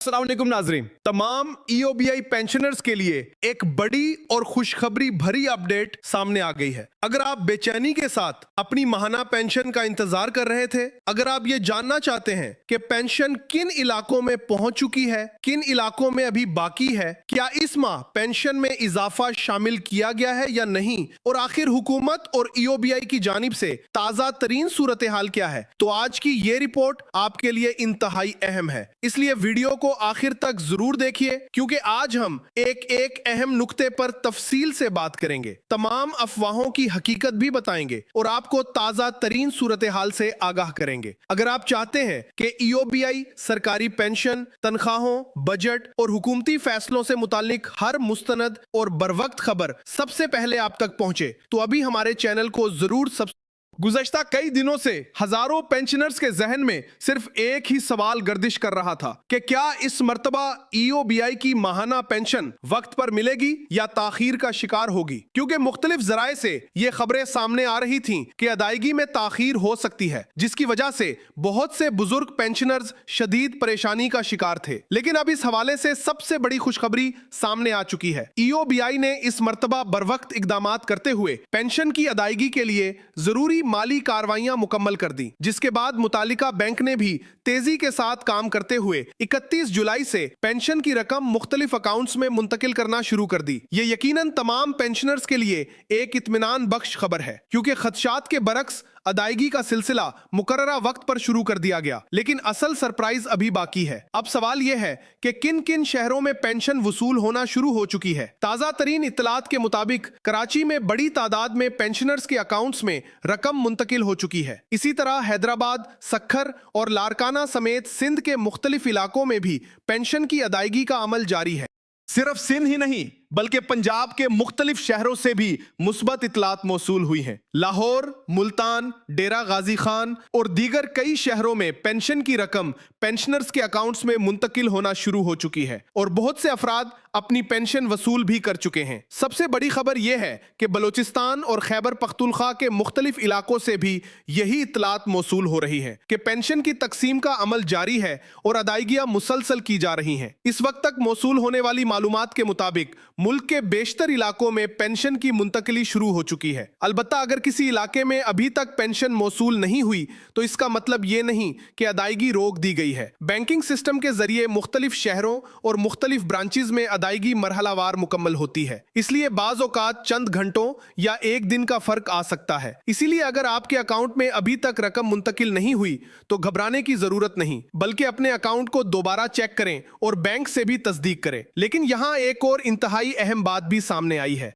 अस्सलाम वालेकुम नाज़रीन, तमाम ईओबीआई पेंशनर्स के लिए एक बड़ी और खुशखबरी भरी अपडेट सामने आ गई है। अगर आप बेचैनी के साथ अपनी माहाना पेंशन का इंतजार कर रहे थे, अगर आप ये जानना चाहते हैं कि पेंशन किन इलाकों में पहुंच चुकी है, किन इलाकों में अभी बाकी है, क्या इस माह पेंशन में इजाफा शामिल किया गया है या नहीं, और आखिर हुकूमत और ईओबीआई की जानिब से ताजा तरीन सूरत हाल क्या है, तो आज की ये रिपोर्ट आपके लिए इंतहाई अहम है। इसलिए वीडियो को आखिर तक जरूर देखिए, क्योंकि आज हम एक एक अहम नुक्ते पर तफसील से बात करेंगे, तमाम अफवाहों की हकीकत भी बताएंगे और आपको ताजा तरीन सूरत हाल से आगाह करेंगे। अगर आप चाहते हैं कि ईओबीआई सरकारी पेंशन, तनख्वाहों, बजट और हुकूमती फैसलों से मुतालिक हर मुस्तनद और बरवक्त खबर सबसे पहले आप तक पहुंचे, तो अभी हमारे चैनल को जरूर गुज़श्ता कई दिनों से हजारों पेंशनर्स के जहन में सिर्फ एक ही सवाल गर्दिश कर रहा था कि क्या इस मर्तबा ईओबीआई की माहाना पेंशन वक्त पर मिलेगी या ताखीर का शिकार होगी, क्योंकि मुख्तलिफ जराए से ये खबरें सामने आ रही थीं कि अदायगी में ताखीर हो सकती है, जिसकी वजह से बहुत से बुजुर्ग पेंशनर्स शदीद परेशानी का शिकार थे। लेकिन अब इस हवाले से सबसे बड़ी खुशखबरी सामने आ चुकी है। ईओबीआई ने इस मर्तबा बरवक्त इकदामात करते हुए पेंशन की अदायगी के लिए जरूरी माली कार्रवाइयां मुकम्मल कर दी, जिसके बाद मुतालिका बैंक ने भी तेजी के साथ काम करते हुए 31 जुलाई से पेंशन की रकम मुख्तलिफ अकाउंट्स में मुंतकिल करना शुरू कर दी। ये यकीनन तमाम पेंशनर्स के लिए एक इत्मीनान बख्श खबर है, क्योंकि खदशात के बरक्स अदायगी का सिलसिला मुकर्ररा वक्त पर शुरू कर दिया गया, लेकिन असल सरप्राइज अभी बाकी है। अब सवाल यह है कि किन किन शहरों में पेंशन वसूल होना शुरू हो चुकी है। ताजा तरीन इत्तलात के मुताबिक कराची में बड़ी तादाद में पेंशनर्स के अकाउंट्स में रकम मुंतकिल हो चुकी है। इसी तरह हैदराबाद, सखर और लारकाना समेत सिंध के मुख्तलिफ इलाकों में भी पेंशन की अदायगी का अमल जारी है। सिर्फ सिंध ही नहीं बल्कि पंजाब के मुख्तलिफ शहरों से भी मुस्बत इतलात मौसूल हुई हैं। लाहौर, मुल्तान, डेरा गाजी खान और दीगर कई शहरों में पेंशन की रकम पेंशनर्स के अकाउंट्स में मुंतकिल होना शुरू हो चुकी है और बहुत से अफराद अपनी पेंशन वसूल भी कर चुके हैं। सबसे बड़ी खबर यह है कि बलूचिस्तान और खैबर पख्तूनख्वा के मुख्तलिफ इलाकों से भी यही इतलात मौसूल हो रही है कि पेंशन की तकसीम का अमल जारी है और अदायगियां मुसलसल की जा रही हैं। इस वक्त तक मौसूल होने वाली मालूमात के मुताबिक मुल्क के बेशतर इलाकों में पेंशन की मुंतकिली शुरू हो चुकी है। अलबत्ता अगर किसी इलाके में अभी तक पेंशन मौसूल नहीं हुई तो इसका मतलब ये नहीं कि अदायगी रोक दी गई है। बैंकिंग सिस्टम के जरिए मुख्तलिफ शहरों और मुख्तलिफ ब्रांचेज में अदायगी मरहलावार मुकम्मल होती है, इसलिए बाज़ औक़ात चंद घंटों या एक दिन का फर्क आ सकता है। इसीलिए अगर आपके अकाउंट में अभी तक रकम मुंतकिल नहीं हुई तो घबराने की जरूरत नहीं, बल्कि अपने अकाउंट को दोबारा चेक करें और बैंक से भी तस्दीक करें। लेकिन यहाँ एक और इंतहाई अहम बात भी सामने आई है।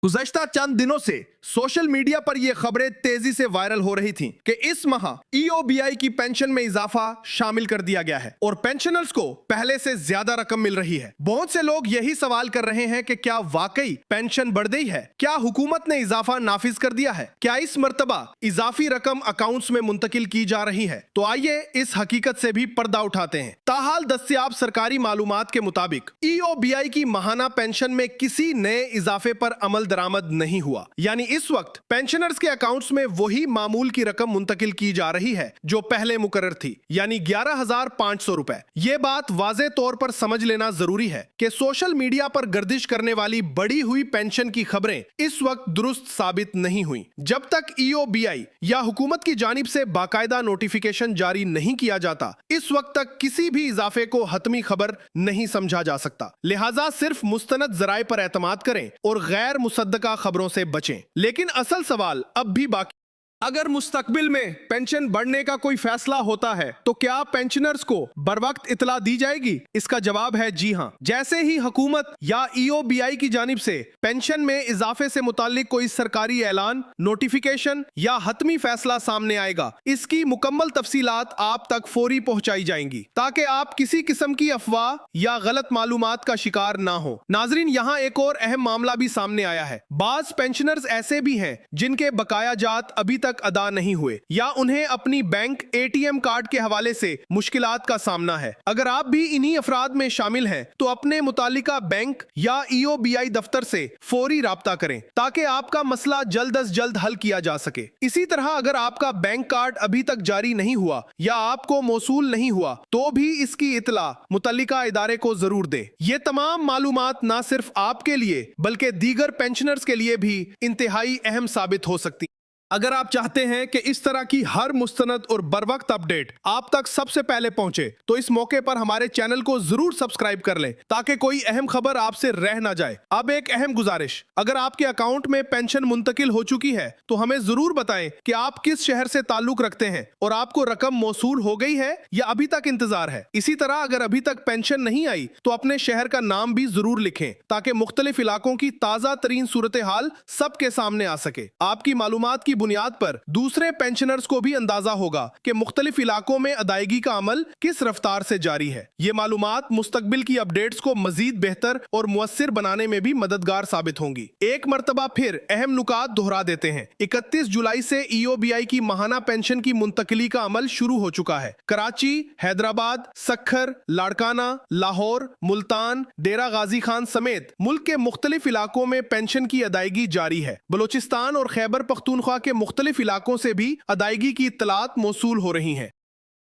गुज़श्ता चंद दिनों से सोशल मीडिया पर यह खबरें तेजी से वायरल हो रही थीं कि इस माह ईओबीआई की पेंशन में इजाफा शामिल कर दिया गया है और पेंशनर्स को पहले से ज्यादा रकम मिल रही है। बहुत से लोग यही सवाल कर रहे हैं कि क्या वाकई पेंशन बढ़ गई है, क्या हुकूमत ने इजाफा नाफिज कर दिया है, क्या इस मर्तबा इजाफी रकम अकाउंट्स में मुंतकिल की जा रही है। तो आइए इस हकीकत से भी पर्दा उठाते हैं। ताहाल दस्तयाब सरकारी मालूमात के मुताबिक ईओबीआई की माहाना पेंशन में किसी नए इजाफे पर अमल दरामद नहीं हुआ, यानी इस वक्त पेंशनर्स के अकाउंट्स में वही मामूल की रकम मुंतकिल की जा रही है जो पहले मुकर्रर थी, यानी 11,500 रुपए। यह बात वाज़े तौर पर समझ लेना जरूरी है कि सोशल मीडिया पर गर्दिश करने वाली बढ़ी हुई पेंशन की खबरें इस वक्त दुरुस्त साबित नहीं हुई। जब तक ईओबीआई या हुकूमत की जानिब से बाकायदा नोटिफिकेशन जारी नहीं किया जाता, इस वक्त तक किसी भी इजाफे को हतमी खबर नहीं समझा जा सकता। लिहाजा सिर्फ मुस्तनद जराए पर एतमाद करें और गैर मुसद्दका खबरों से बचें। लेकिन असल सवाल अब भी बाकी, अगर मुस्तकबिल में पेंशन बढ़ने का कोई फैसला होता है तो क्या पेंशनर्स को बरवक्त इतला दी जाएगी? इसका जवाब है जी हां। जैसे ही हुकूमत या ईओबीआई की जानिब से पेंशन में इजाफे से मुतालिक कोई सरकारी ऐलान, नोटिफिकेशन या हतमी फैसला सामने आएगा, इसकी मुकम्मल तफसीलात आप तक फौरी पहुंचाई जाएंगी ताकि आप किसी किस्म की अफवाह या गलत मालूमात का शिकार ना हो। नाजरीन, यहाँ एक और अहम मामला भी सामने आया है। बाज पेंशनर्स ऐसे भी हैं जिनके बकाया जात अभी तक तक अदा नहीं हुए या उन्हें अपनी बैंक एटीएम कार्ड के हवाले से मुश्किलात का सामना है। अगर आप भी इन्हीं अफराद में शामिल हैं तो अपने मुतालिका बैंक या ईओबीआई दफ्तर से फौरी राब्ता करें ताकि आपका मसला जल्द अज जल्द हल किया जा सके। इसी तरह अगर आपका बैंक कार्ड अभी तक जारी नहीं हुआ या आपको मौसूल नहीं हुआ तो भी इसकी इतला मुतल्लिका इदारे को जरूर दें। ये तमाम मालूमात ना सिर्फ आपके लिए बल्कि दीगर पेंशनर्स के लिए भी इंतहाई अहम साबित हो सकती। अगर आप चाहते हैं कि इस तरह की हर मुस्तनद और बरवक्त अपडेट आप तक सबसे पहले पहुंचे तो इस मौके पर हमारे चैनल को जरूर सब्सक्राइब कर लें ताकि कोई अहम खबर आपसे रह ना जाए। अब एक अहम गुजारिश, अगर आपके अकाउंट में पेंशन मुंतकिल हो चुकी है तो हमें जरूर बताएं कि आप किस शहर से ताल्लुक रखते हैं और आपको रकम मौसूल हो गई है या अभी तक इंतजार है। इसी तरह अगर अभी तक पेंशन नहीं आई तो अपने शहर का नाम भी जरूर लिखें ताकि मुख्तलिफ इलाकों की ताजा तरीन सूरत हाल सबके सामने आ सके। आपकी मालूमात की बुनियाद पर दूसरे पेंशनर्स को भी अंदाजा होगा कि मुख्तलिफ इलाकों में अदायगी का अमल किस रफ्तार से जारी है। ये मालूमात मुस्तकबिल की अपडेट्स को मजीद बेहतर और मुअस्सिर बनाने में भी मददगार साबित होंगी। एक मरतबा फिर अहम नुकात दोहरा देते हैं। 31 जुलाई से ईओबीआई की माहाना पेंशन की मुंतकिली का अमल शुरू हो चुका है। कराची, हैदराबाद, सक्खर, लाड़काना, लाहौर, मुल्तान, डेरा गाजी खान समेत मुल्क के मुख्तलिफ इलाकों में पेंशन की अदायगी जारी है। बलोचिस्तान और खैबर पख्तूनख्वा के मुख्तलिफ इलाकों से भी अदायगी की इत्तलात मौसूल हो रही हैं।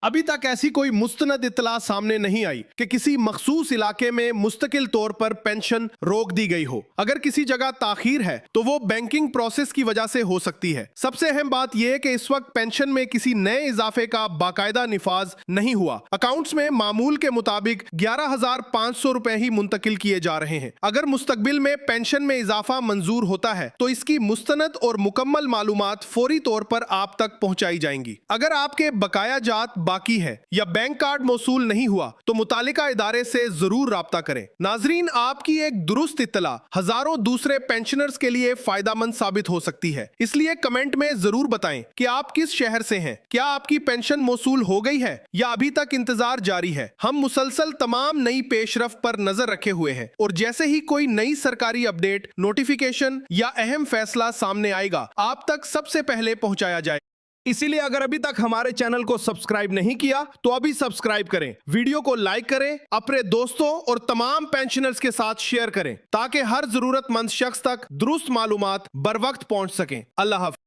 अभी तक ऐसी कोई मुस्तनद इत्तला सामने नहीं आई कि किसी मखसूस इलाके में मुस्तकिल तौर पर पेंशन रोक दी गई हो। अगर किसी जगह ताखीर है तो वो बैंकिंग प्रोसेस की वजह से हो सकती है। सबसे अहम बात यह है कि इस वक्त पेंशन में किसी नए इजाफे का बाकायदा निफाज नहीं हुआ। अकाउंट्स में मामूल के मुताबिक 11,500 रुपए ही मुंतकिल किए जा रहे हैं। अगर मुस्तकबिल में पेंशन में इजाफा मंजूर होता है तो इसकी मुस्तनद और मुकम्मल मालूमात फौरी तौर पर आप तक पहुंचाई जाएंगी। अगर आपके बकाया जात बाकी है या बैंक कार्ड मौसूल नहीं हुआ तो मुतालिका इदारे से जरूर राब्ता करें। नाजरीन, आपकी एक दुरुस्त इत्तला हजारों दूसरे पेंशनर्स के लिए फायदामंद साबित हो सकती है, इसलिए कमेंट में जरूर बताएं कि आप किस शहर से हैं, क्या आपकी पेंशन मौसूल हो गई है या अभी तक इंतजार जारी है। हम मुसलसल तमाम नई पेशरफ पर नजर रखे हुए हैं और जैसे ही कोई नई सरकारी अपडेट, नोटिफिकेशन या अहम फैसला सामने आएगा आप तक सबसे पहले पहुंचाया जाए। इसीलिए अगर अभी तक हमारे चैनल को सब्सक्राइब नहीं किया तो अभी सब्सक्राइब करें, वीडियो को लाइक करें, अपने दोस्तों और तमाम पेंशनर्स के साथ शेयर करें ताकि हर जरूरतमंद शख्स तक दुरुस्त मालूमात बर वक्त पहुंच सकें। अल्लाह हाफ़िज़।